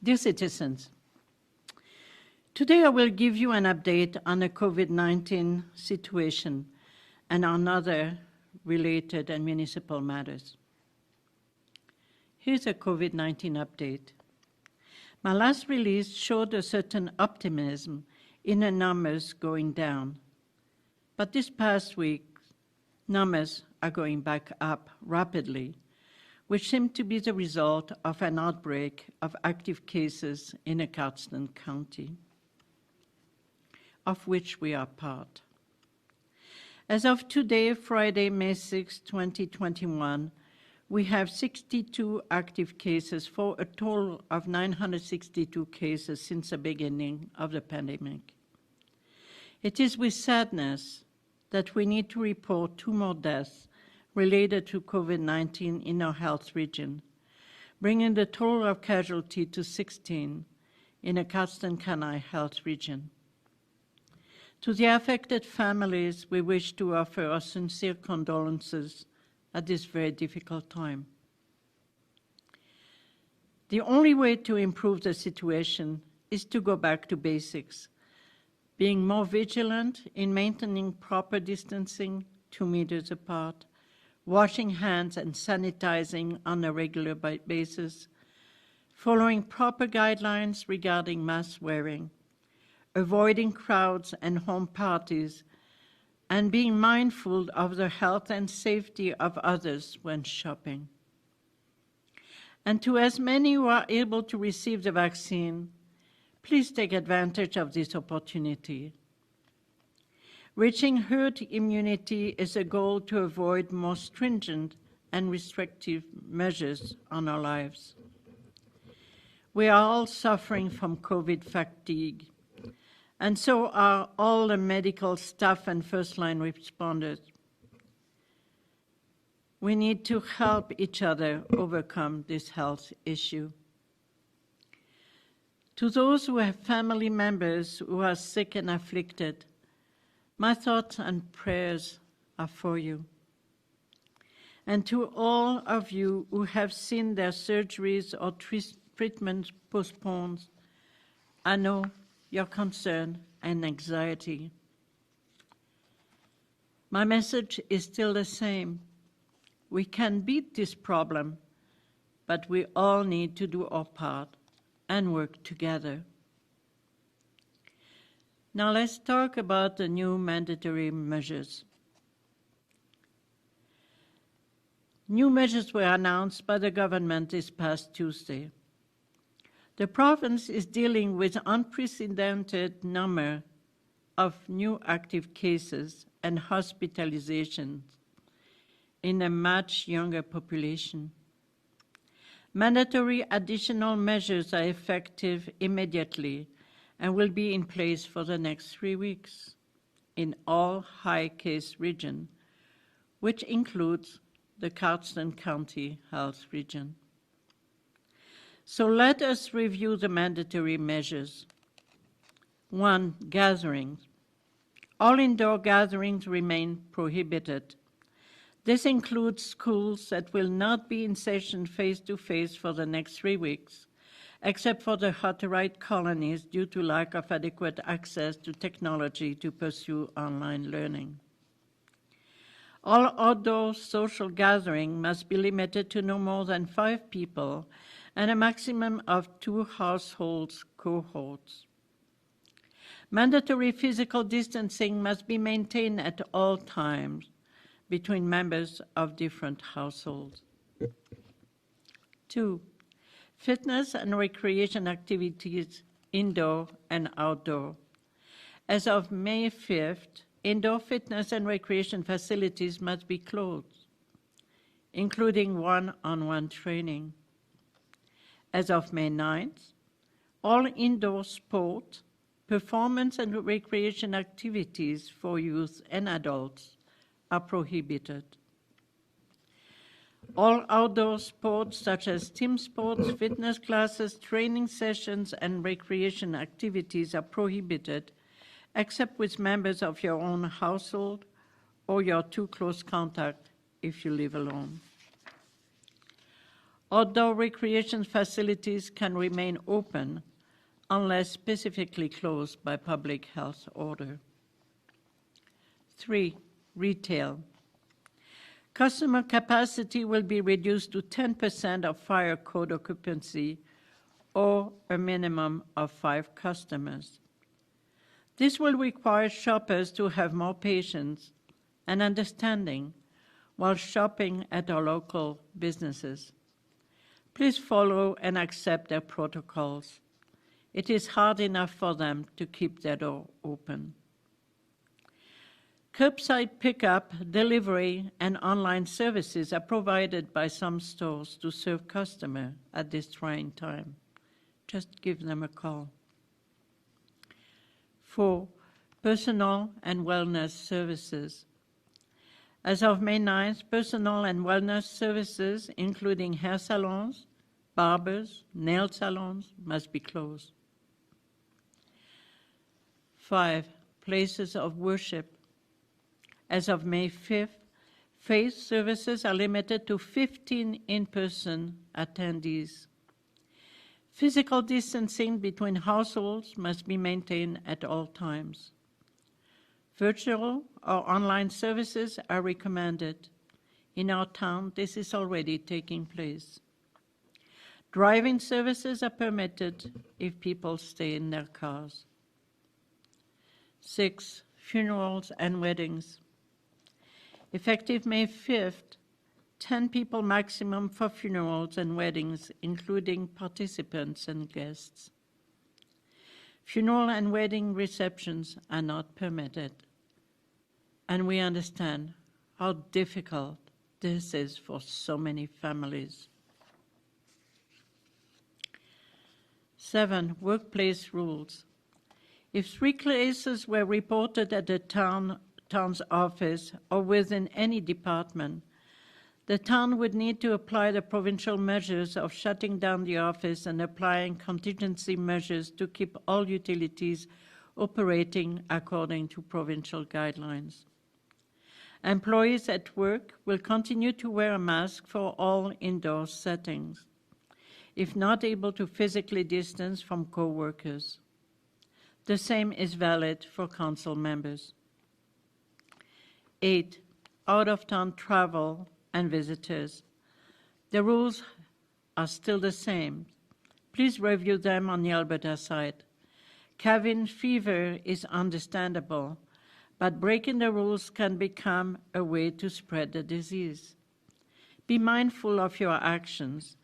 Dear citizens, today I will give you an update on the COVID-19 situation and on other related and municipal matters. Here's a COVID-19 update. My last release showed a certain optimism in the numbers going down. But this past week, numbers are going back up rapidly, which seemed to be the result of an outbreak of active cases in a Cardston County, of which we are part. As of today, Friday, May 6, 2021, we have 62 active cases for a total of 962 cases since the beginning of the pandemic. It is with sadness that we need to report 2 more deaths related to COVID-19 in our health region, bringing the total of casualties to 16 in the Cardston County health region. To the affected families, we wish to offer our sincere condolences at this very difficult time. The only way to improve the situation is to go back to basics, being more vigilant in maintaining proper distancing, 2 meters apart, washing hands and sanitizing on a regular basis, following proper guidelines regarding mask wearing, avoiding crowds and home parties, and being mindful of the health and safety of others when shopping. And to as many who are able to receive the vaccine, please take advantage of this opportunity. Reaching herd immunity is a goal to avoid more stringent and restrictive measures on our lives. We are all suffering from COVID fatigue, and so are all the medical staff and first-line responders. We need to help each other overcome this health issue. To those who have family members who are sick and afflicted, my thoughts and prayers are for you. And to all of you who have seen their surgeries or treatments postponed, I know your concern and anxiety. My message is still the same. We can beat this problem, but we all need to do our part and work together. Now let's talk about the new mandatory measures. New measures were announced by the government this past Tuesday. The province is dealing with an unprecedented number of new active cases and hospitalizations in a much younger population. Mandatory additional measures are effective immediately and will be in place for the next 3 weeks in all high-case regions, which includes the Cardston County Health Region. So let us review the mandatory measures. 1, gatherings. All indoor gatherings remain prohibited. This includes schools that will not be in session face-to-face for the next 3 weeks, except for the Hutterite colonies due to lack of adequate access to technology to pursue online learning. All outdoor social gathering must be limited to no more than 5 people and a maximum of 2 households cohorts. Mandatory physical distancing must be maintained at all times between members of different households. 2, fitness and recreation activities, indoor and outdoor. As of May 5th, indoor fitness and recreation facilities must be closed, including one-on-one training. As of May 9th, all indoor sport, performance and recreation activities for youth and adults are prohibited. All outdoor sports such as team sports, fitness classes, training sessions, and recreation activities are prohibited except with members of your own household or your 2 close contact if you live alone. Outdoor recreation facilities can remain open unless specifically closed by public health order. 3. Retail. Customer capacity will be reduced to 10% of fire code occupancy or a minimum of 5 customers. This will require shoppers to have more patience and understanding while shopping at our local businesses. Please follow and accept their protocols. It is hard enough for them to keep their door open. Curbside pickup, delivery, and online services are provided by some stores to serve customers at this trying time. Just give them a call. 4. Personal and wellness services. As of May 9th, personal and wellness services, including hair salons, barbers, nail salons, must be closed. 5. Places of worship. As of May 5th, faith services are limited to 15 in-person attendees. Physical distancing between households must be maintained at all times. Virtual or online services are recommended. In our town, this is already taking place. Driving services are permitted if people stay in their cars. 6. Funerals and weddings. Effective May 5th, 10 people maximum for funerals and weddings, including participants and guests. Funeral and wedding receptions are not permitted. And we understand how difficult this is for so many families. 7. Workplace rules. If 3 cases were reported at the town's office or within any department, the town would need to apply the provincial measures of shutting down the office and applying contingency measures to keep all utilities operating according to provincial guidelines. Employees at work will continue to wear a mask for all indoor settings, if not able to physically distance from co-workers. The same is valid for council members. 8. Out-of-town travel and visitors. The rules are still the same. Please review them on the Alberta site. Cabin fever is understandable, but breaking the rules can become a way to spread the disease. Be mindful of your actions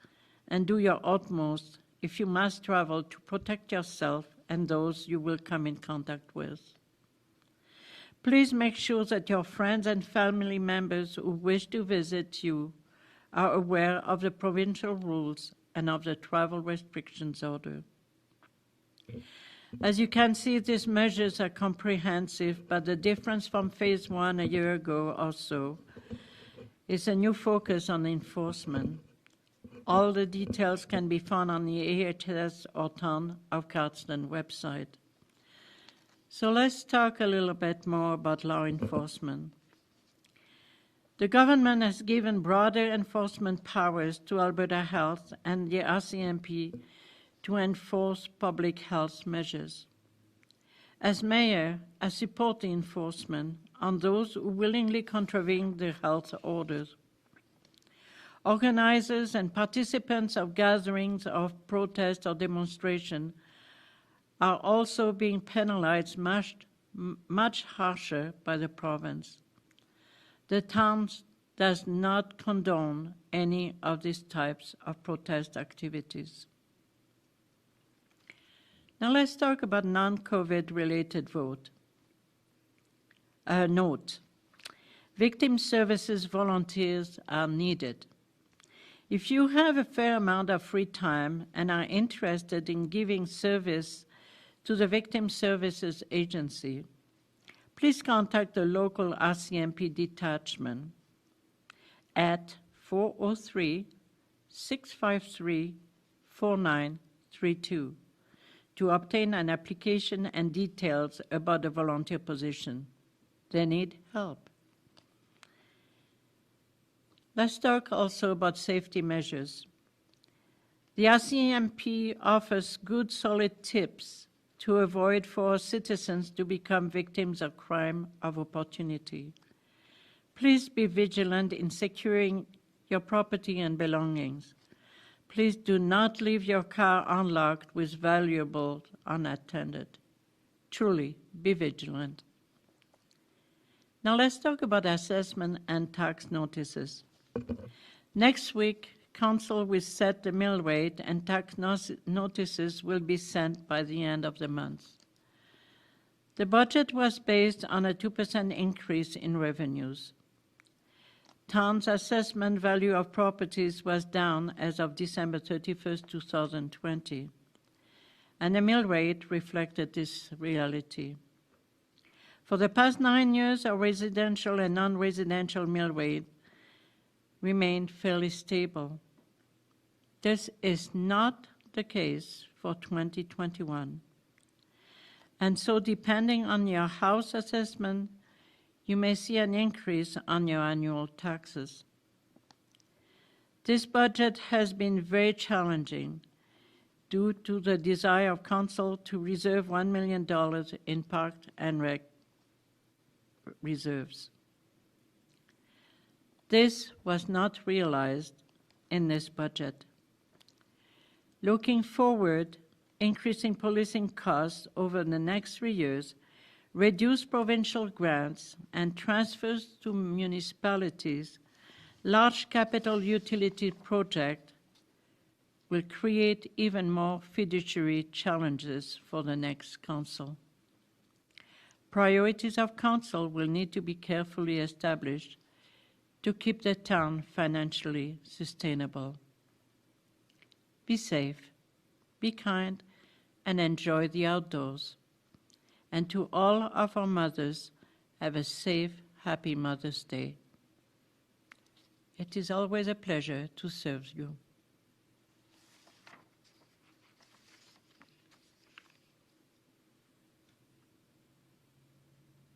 and do your utmost if you must travel to protect yourself and those you will come in contact with. Please make sure that your friends and family members who wish to visit you are aware of the provincial rules and of the travel restrictions order. As you can see, these measures are comprehensive, but the difference from phase 1 a year ago or so is a new focus on enforcement. All the details can be found on the AHS or Town of Cardston website. So let's talk a little bit more about law enforcement. The government has given broader enforcement powers to Alberta Health and the RCMP to enforce public health measures. As mayor, I support the enforcement on those who willingly contravene the health orders. Organizers and participants of gatherings of protest or demonstration are also being penalized much harsher by the province. The town does not condone any of these types of protest activities. Now let's talk about non-COVID related note. Victim services volunteers are needed. If you have a fair amount of free time and are interested in giving service to the Victim Services Agency, please contact the local RCMP detachment at 403-653-4932 to obtain an application and details about the volunteer position. They need help. Let's talk also about safety measures. The RCMP offers good solid tips to avoid for our citizens to become victims of crime of opportunity. Please be vigilant in securing your property and belongings. Please do not leave your car unlocked with valuables unattended. Truly, be vigilant. Now let's talk about assessment and tax notices. Next week, Council will set the mill rate and tax notices will be sent by the end of the month. The budget was based on a 2% increase in revenues. Town's assessment value of properties was down as of December 31st, 2020, and the mill rate reflected this reality. For the past 9 years, our residential and non-residential mill rate remained fairly stable. This is not the case for 2021. And so depending on your house assessment, you may see an increase on your annual taxes. This budget has been very challenging due to the desire of Council to reserve $1 million in Park and Rec reserves. This was not realized in this budget. Looking forward, increasing policing costs over the next 3 years, reduced provincial grants, and transfers to municipalities, large capital utility projects will create even more fiduciary challenges for the next Council. Priorities of Council will need to be carefully established to keep the town financially sustainable. Be safe, be kind, and enjoy the outdoors. And to all of our mothers, have a safe, happy Mother's Day. It is always a pleasure to serve you.